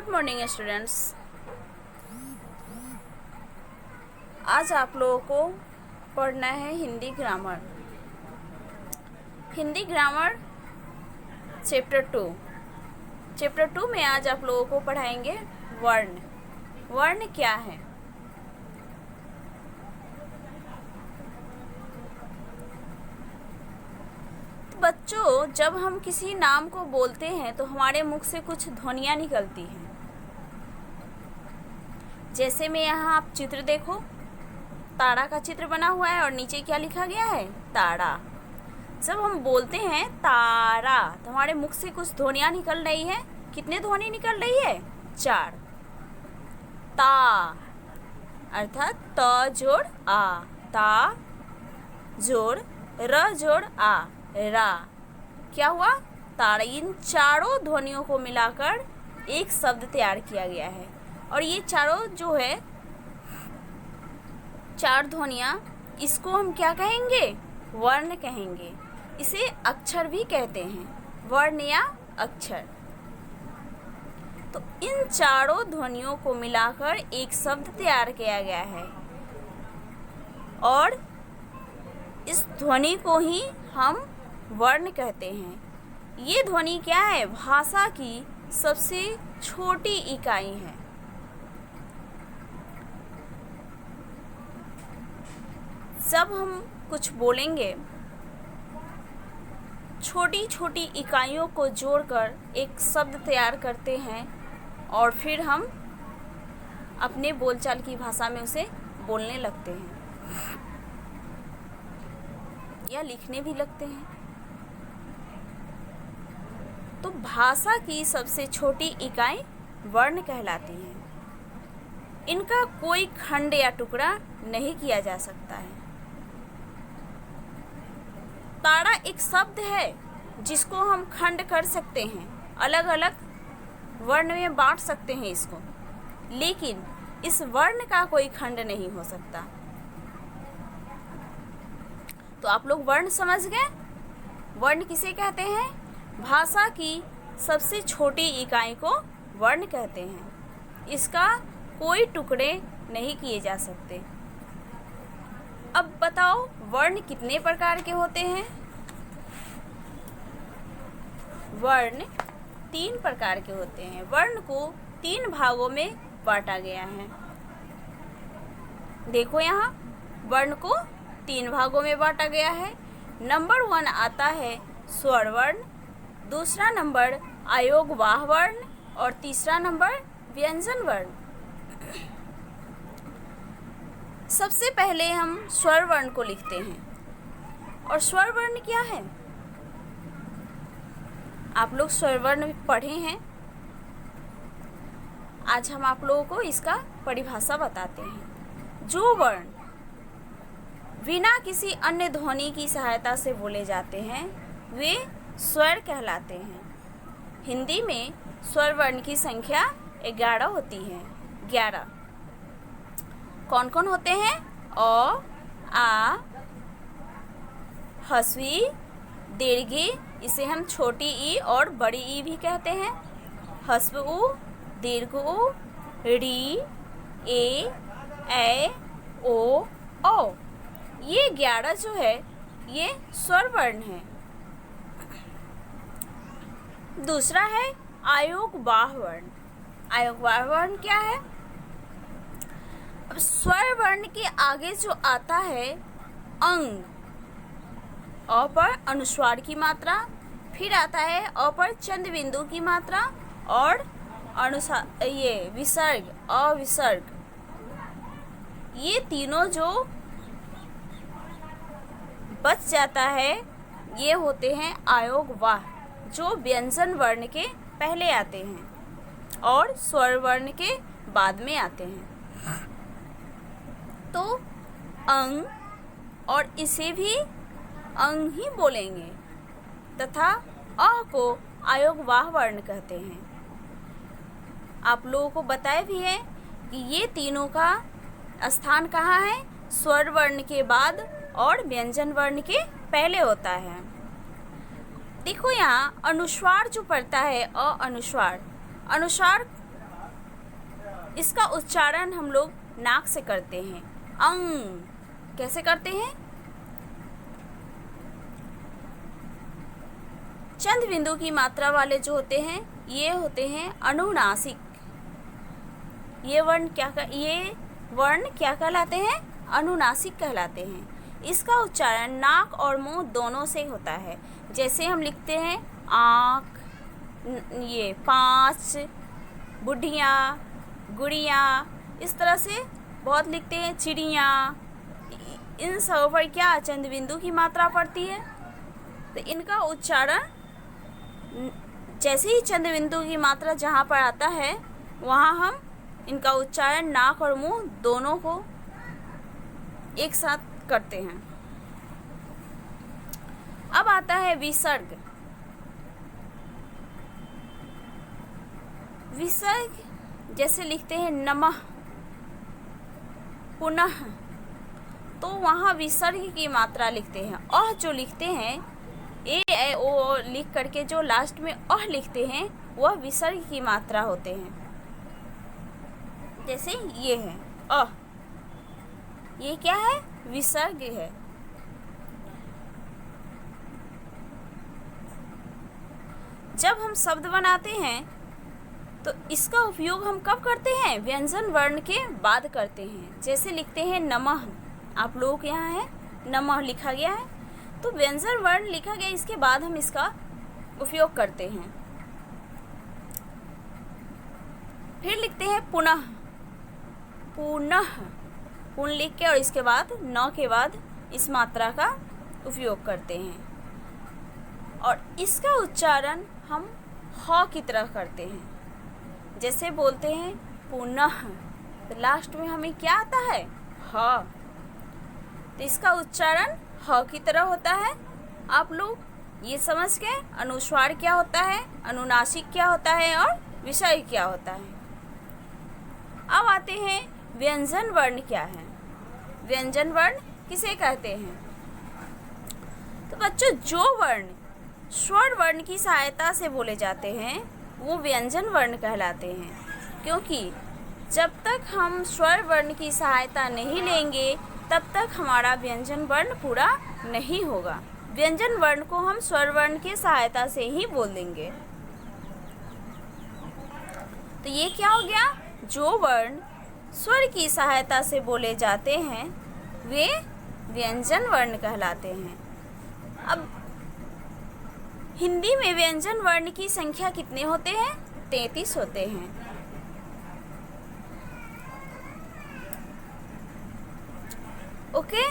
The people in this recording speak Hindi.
Good morning students. आज आप लोगों को पढ़ना है Hindi grammar. Hindi grammar chapter two में आज आप लोगों को पढ़ाएंगे वर्ण। वर्ण क्या है? तो बच्चों, जब हम किसी नाम को बोलते हैं तो हमारे मुख से कुछ ध्वनियाँ निकलती हैं। जैसे में यहाँ आप चित्र देखो, तारा का चित्र बना हुआ है और नीचे क्या लिखा गया है? तारा। जब हम बोलते हैं तारा तो हमारे मुख से कुछ ध्वनियाँ निकल रही है। कितने ध्वनि निकल रही है? 4। ता अर्थात त जोड़ आ, ता जोड़ र जोड़ आ, रा। क्या हुआ? तारा। इन चारों ध्वनियों को मिलाकर एक शब्द तैयार किया गया है। और ये चारों जो है 4 ध्वनियाँ, इसको हम क्या कहेंगे? वर्ण कहेंगे। इसे अक्षर भी कहते हैं, वर्ण या अक्षर। तो इन चारों ध्वनियों को मिलाकर एक शब्द तैयार किया गया है और इस ध्वनि को ही हम वर्ण कहते हैं। ये ध्वनि क्या है? भाषा की सबसे छोटी इकाई है। जब हम कुछ बोलेंगे, छोटी छोटी इकाइयों को जोड़कर एक शब्द तैयार करते हैं और फिर हम अपने बोलचाल की भाषा में उसे बोलने लगते हैं या लिखने भी लगते हैं। तो भाषा की सबसे छोटी इकाई वर्ण कहलाती है। इनका कोई खंड या टुकड़ा नहीं किया जा सकता है। तारा एक शब्द है जिसको हम खंड कर सकते हैं, अलग अलग वर्ण में बांट सकते हैं इसको, लेकिन इस वर्ण का कोई खंड नहीं हो सकता। तो आप लोग वर्ण समझ गए? वर्ण किसे कहते हैं? भाषा की सबसे छोटी इकाई को वर्ण कहते हैं। इसका कोई टुकड़े नहीं किए जा सकते। अब बताओ, वर्ण कितने प्रकार के होते हैं? वर्ण 3 प्रकार के होते हैं। वर्ण को 3 भागों में बांटा गया है। देखो यहाँ, वर्ण को 3 भागों में बांटा गया है। नंबर 1 आता है स्वर वर्ण, दूसरा नंबर आयोगवाह वर्ण और तीसरा नंबर व्यंजन वर्ण। सबसे पहले हम स्वर वर्ण को लिखते हैं। और स्वर वर्ण क्या है? आप लोग स्वर वर्ण पढ़े हैं। आज हम आप लोगों को इसका परिभाषा बताते हैं। जो वर्ण बिना किसी अन्य ध्वनि की सहायता से बोले जाते हैं वे स्वर कहलाते हैं। हिंदी में स्वर वर्ण की संख्या 11 होती है। 11 कौन कौन होते हैं? अ, आ, ह्रस्वी, दीर्घी, इसे हम छोटी ई और बड़ी ई भी कहते हैं। ह्रस्व उ, दीर्घ उ, री, ए, ओ, औ। ये 11 जो है ये स्वर वर्ण है। दूसरा है आयोगवाह वर्ण। आयोगवाह वर्ण क्या है? अब स्वर वर्ण के आगे जो आता है अंग, अ पर अनुस्वार की मात्रा, फिर आता है अ पर चंद्र बिंदु की मात्रा और ये विसर्ग, अविसर्ग। ये तीनों जो बच जाता है ये होते हैं आयोगवाह, जो व्यंजन वर्ण के पहले आते हैं और स्वर वर्ण के बाद में आते हैं। तो अंग, और इसे भी अंग ही बोलेंगे, तथा अ को आयोगवाह वर्ण कहते हैं। आप लोगों को बताया भी है कि ये तीनों का स्थान कहाँ है? स्वर वर्ण के बाद और व्यंजन वर्ण के पहले होता है। देखो यहाँ अनुस्वार जो पड़ता है, अ अनुस्वार, अनुस्वार इसका उच्चारण हम लोग नाक से करते हैं। अंग कैसे करते हैं? चंद बिंदु की मात्रा वाले जो होते हैं ये होते हैं अनुनासिक। ये वर्ण क्या कहलाते हैं? अनुनासिक कहलाते हैं। इसका उच्चारण नाक और मुंह दोनों से होता है। जैसे हम लिखते हैं आँख, ये 5, बुढ़िया, गुड़िया, इस तरह से बहुत लिखते हैं, चिड़िया। इन सब पर क्या चंद बिंदु की मात्रा पड़ती है, तो इनका उच्चारण जैसे ही चंद बिंदु की मात्रा जहाँ पर आता है वहाँ हम इनका उच्चारण नाक और मुंह दोनों को एक साथ करते हैं। अब आता है विसर्ग। विसर्ग जैसे लिखते हैं नमः, पुनः, तो वहाँ विसर्ग की मात्रा लिखते हैं। अह जो लिखते हैं ए ओ लिख करके जो लास्ट में अह लिखते हैं वह विसर्ग की मात्रा होते हैं। जैसे ये है अह, ये क्या है? विसर्ग है। जब हम शब्द बनाते हैं तो इसका उपयोग हम कब करते हैं? व्यंजन वर्ण के बाद करते हैं। जैसे लिखते हैं नमः, आप लोगों के यहाँ है नमः लिखा गया है, तो व्यंजन वर्ण लिखा गया, इसके बाद हम इसका उपयोग करते हैं। फिर लिखते हैं पुनः, पुनः, पुन लिख के और इसके बाद न के बाद इस मात्रा का उपयोग करते हैं और इसका उच्चारण हम ह की तरह करते हैं। जैसे बोलते हैं पुनः, तो लास्ट में हमें क्या आता है? ह। तो इसका उच्चारण ह की तरह होता है। आप लोग ये समझ गए अनुस्वार क्या होता है, अनुनासिक क्या होता है और विसर्ग क्या होता है। अब आते हैं व्यंजन वर्ण क्या है। व्यंजन वर्ण किसे कहते हैं? तो बच्चों जो वर्ण स्वर वर्ण की सहायता से बोले जाते हैं वो व्यंजन वर्ण कहलाते हैं, क्योंकि जब तक हम स्वर वर्ण की सहायता नहीं लेंगे तब तक हमारा व्यंजन वर्ण पूरा नहीं होगा। व्यंजन वर्ण को हम स्वर वर्ण की सहायता से ही बोल देंगे। तो ये क्या हो गया? जो वर्ण स्वर की सहायता से बोले जाते हैं वे व्यंजन वर्ण कहलाते हैं। अब हिंदी में व्यंजन वर्ण की संख्या कितने होते हैं? 33 होते हैं। ओके।